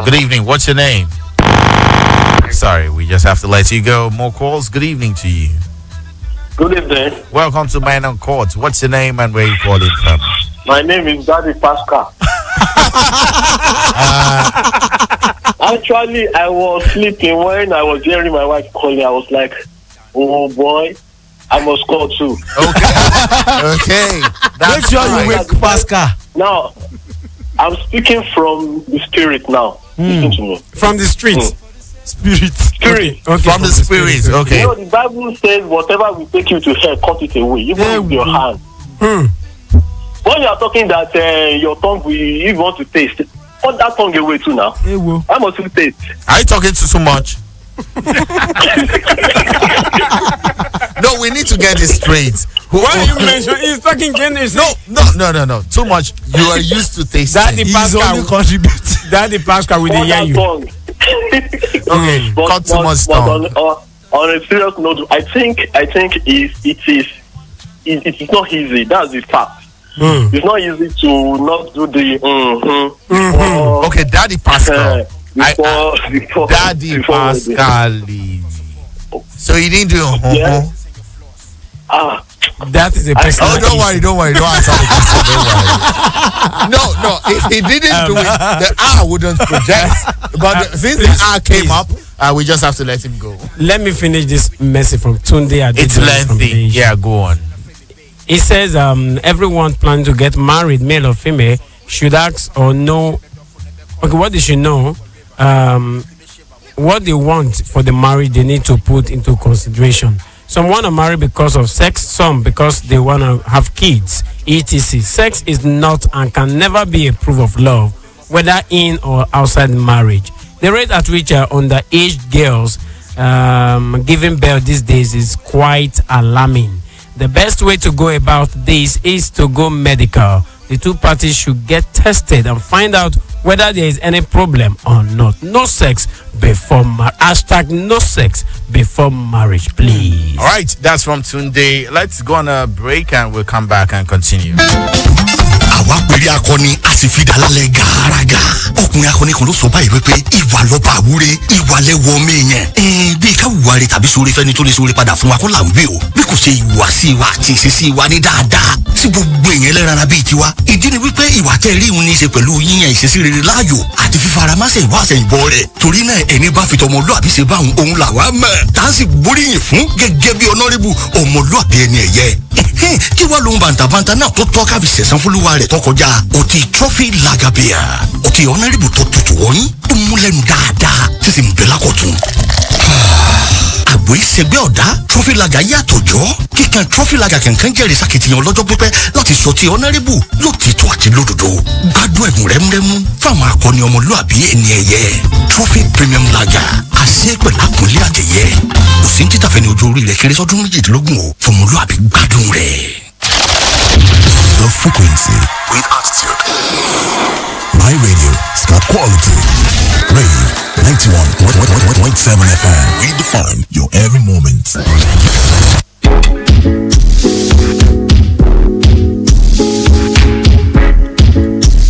Good evening. What's your name? Sorry, we just have to let you go. More calls. Good evening to you. Good evening. Welcome to Man on Court. What's your name and where you calling from? My name is Daddy Pascal. Actually, I was sleeping when I was hearing my wife calling. I was like, oh boy, I must call too. Okay. Make sure you wake Pascal. Now, I'm speaking from the spirit now. Listen to me. From the street. Spirit. Okay. From the spirit. Okay. You know, the Bible says, whatever will take you to hell, cut it away, even with your hand. When you are talking that your tongue, you want to taste, cut that tongue away too now. I must you taste. Are you talking to so much? No, we need to get this straight. Why are you mentioning? He's talking English. No. Too much. You are used to tasting. Daddy Pascal contribute. Daddy Pascal with the hear you. Okay, cut too much tongue. On a serious note, I think it is not easy. That's the fact. It's not easy to not do the okay, Daddy Pascal. Daddy Pascal. So you didn't do that is a person. Oh, don't worry. Don't answer the question. Don't worry. No. If he didn't do it, the R wouldn't project. But since the R came up, we just have to let him go. Let me finish this message from Tunde. It's lengthy. Yeah, go on. It says everyone planning to get married, male or female, should ask or know. Okay, what they should know. What they want for the marriage, they need to put into consideration. Some want to marry because of sex, some because they want to have kids, etc. Sex is not and can never be a proof of love, whether in or outside marriage. The rate at which underage girls giving birth these days is quite alarming. The best way to go about this is to go medical. The two parties should get tested and find out whether there is any problem or not. No sex before marriage. Hashtag no sex before marriage, please. All right, that's from Tunde. Let's go on a break and we'll come back and continue. sì fi dàlálẹ̀ gàràgà. Ọkùnrin akọni kan ló sọ báyìí wípé ìwà lọ́ba àwúre, ìwà lẹ́wọ̀ mẹ́yẹn. Bí ká wùwà rẹ̀ tàbí sórí fẹ́ni tó lè sórí padà fún wa kó là ń wí o. Bí kò ṣe ìwà sí wa àti ìṣesí wa ní dáadáa. Sí gbogbo èèyàn lẹ́rara bíi tiwa. Ìdí ni wípé ìwà tẹ́ rí òun ní í ṣe pẹ̀lú yíyan ìṣesí rere láàyò àti fífaramásẹ̀ ìwà àṣẹyìnbọ̀ rẹ̀. Torí náà ẹni bá fi tọmọlúàbí ṣe báwọn òun làwa mọ̀. Tá a sì gbóríyìn fún gẹ́gẹ́ bí ọ̀nàrẹ́bù ọmọlúàbí ẹni ẹ̀yẹ. Kí wàá lóhun bàǹtàbàǹtà náà tó tọ́ káfí sẹ̀sán fúlùwà rẹ̀ tó kọjá. Ọtí trophy lager beer. Ọtí ọ̀nàrẹ́bù tó tutù wọ́nyí. Ó mú lẹ́nu dáadáa. Sísè ń bẹ lákọ̀tún. Àgbo ìṣègbè ọ̀dá trophy lager yàtọ̀ jọ́. Kíkan trophy lager kankan jẹ́rìí sàkìtìyàn lọ́jọ́ pípẹ́ láti sọ ti ọ̀nàrẹ́bù lótìtọ́ àti lódodo. Gbádùn ẹ̀bùn rẹ́múrẹ́mú fáwọn akọni ọmọlúàbí ẹni ẹ̀yẹ. Trophy premium lager. Àṣẹ pẹ̀lú àkùnlé àtẹ̀yẹ. Kò sí ní títàfẹ́ ní ojú orí rẹ̀ kéré sọ́dún 18 o. Fọmọlúàbí gbádùn rẹ̀. The frequency with attitude. My radio, Scott Quality. Rave 91.7 FM. We define your every moment.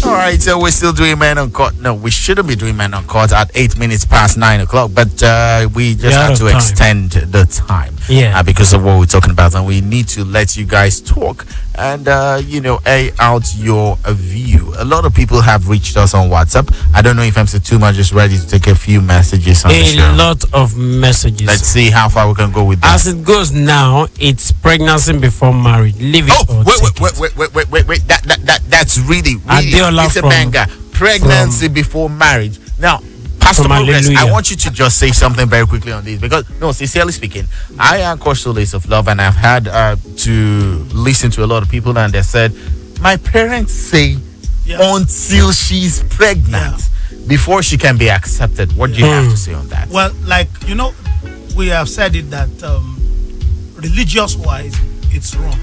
Alright, so we're still doing Man on Court. No, we shouldn't be doing Man on Court at 8 minutes past 9 o'clock, but we just had to extend the time because of what we're talking about, and we need to let you guys talk and air out your view. A lot of people have reached us on WhatsApp. I don't know if MC Too Much is ready to take a few messages on the show. A lot of messages. Let's see how far we can go with that. As it goes now, it's pregnancy before marriage. Leave it. Wait. That's really it's a banger. Pregnancy before marriage. Now, Pastor Progress, I want you to just say something very quickly on this, because sincerely speaking, I am Coach Solace of Love, and I've had to listen to a lot of people, and they said my parents say until she's pregnant before she can be accepted. What do you have to say on that? Well, we have said it that religious wise it's wrong.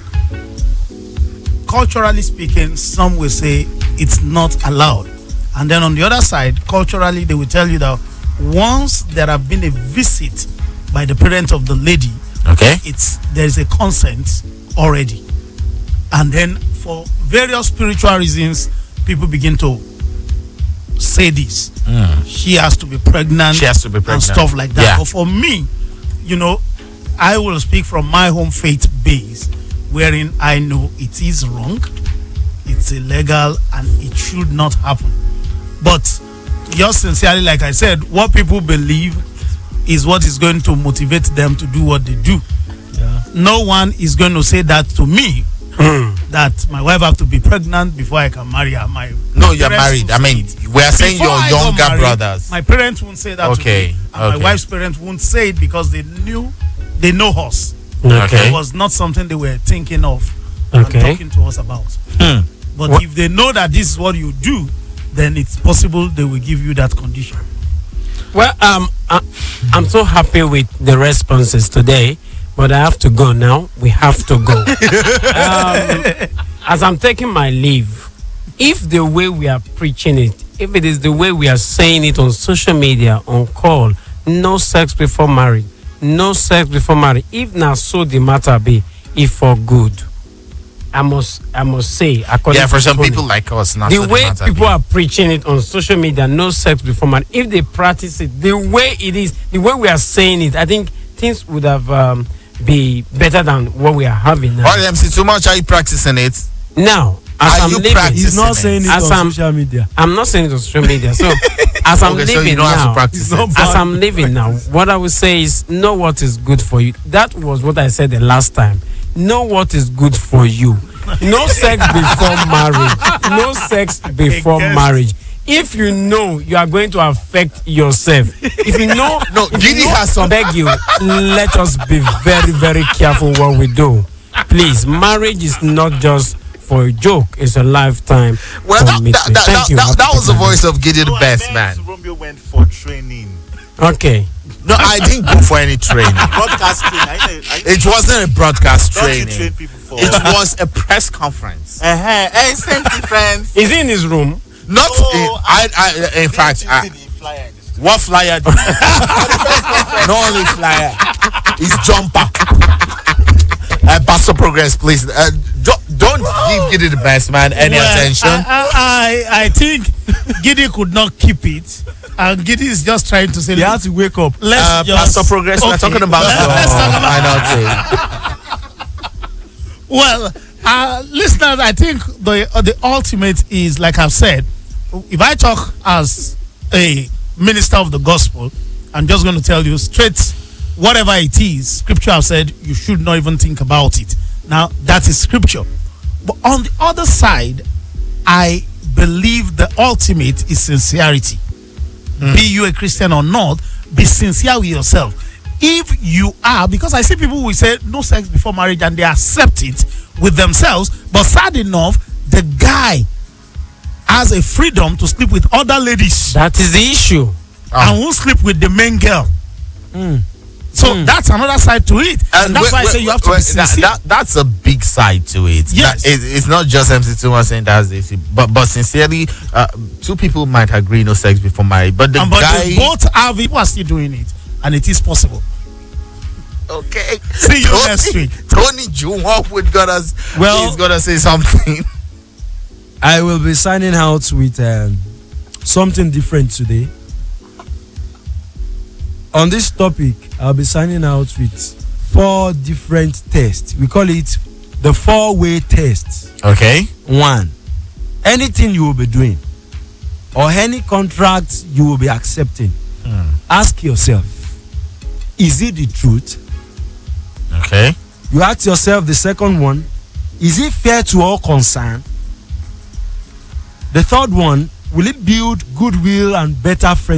Culturally speaking, some will say it's not allowed. And then on the other side, culturally, they will tell you that once there have been a visit by the parent of the lady, there's a consent already. And then for various spiritual reasons, people begin to say this. She has to be pregnant. And stuff like that. Yeah. But for me, I will speak from my home faith base, wherein I know it is wrong, it's illegal, and it should not happen. But just sincerely, like I said, what people believe is what is going to motivate them to do what they do. No one is going to say that to me, that my wife have to be pregnant before I can marry her. No, you're married. I mean, we are saying your younger brothers. My parents won't say that to me. And my wife's parents won't say it because they know us. It was not something they were thinking of and talking to us about. But if they know that this is what you do, then it's possible they will give you that condition. Well, I'm so happy with the responses today, but I have to go now. We have to go. As I'm taking my leave, if the way we are preaching it, if it is the way we are saying it on social media, on call, no sex before marriage, no sex before marriage. If not so the matter be, if for good, I must say, according for some people like us, not the way people are preaching it on social media, no sex before marriage. If they practice it the way it is, the way we are saying it, I think things would have be better than what we are having now. Why MC Too Much? Are you practicing it now? As I'm living, he's not saying it on social media. I'm not saying it on social media. So as I'm living now, what I would say is know what is good for you. That was what I said the last time. Know what is good for you. No sex before marriage. No sex before marriage. If you know you are going to affect yourself, if you know, beg you, let us be very, very careful what we do. Please, marriage is not just for a joke, it's a lifetime. Well, that was the voice of Gideon Best, man. Romeo went for training. Okay. No, I didn't go for any training. Broadcast training. It wasn't a broadcast training. Train people for? It was a press conference. Hey, same difference. Is he in his room? Not. In fact, what flyer? No only flyer. It's jumper. Pastor Progress, please Don't give Giddy the best man any attention. I think Giddy could not keep it, and Giddy is just trying to say. You have to wake up. Let's Pastor Progress. Okay. We're talking about. Let's talk about. Well, listeners, I think the ultimate is, like I've said, if I talk as a minister of the gospel, I'm just going to tell you straight, whatever it is, scripture have said, you should not even think about it. Now, that is scripture. But on the other side, I believe the ultimate is sincerity. Be you a Christian or not, be sincere with yourself. If you are, because I see people who say no sex before marriage and they accept it with themselves, but sad enough, the guy has a freedom to sleep with other ladies. That is the issue. And won't sleep with the main girl. So that's another side to it. And that's why I say you have to be sincere. That's a big side to it. Yes. It's not just MC2 saying that's this. But sincerely, two people might agree no sex before marriage. But but they both have it. People are still doing it. And it is possible. Okay. See you next week. Tony Jumop he's gonna say something. I will be signing out with something different today. On this topic, I'll be signing out with 4 different tests. We call it the 4-way test. Okay. 1, anything you will be doing or any contract you will be accepting, ask yourself, is it the truth? Okay. You ask yourself the second one, is it fair to all concerned? The third one, will it build goodwill and better friendship?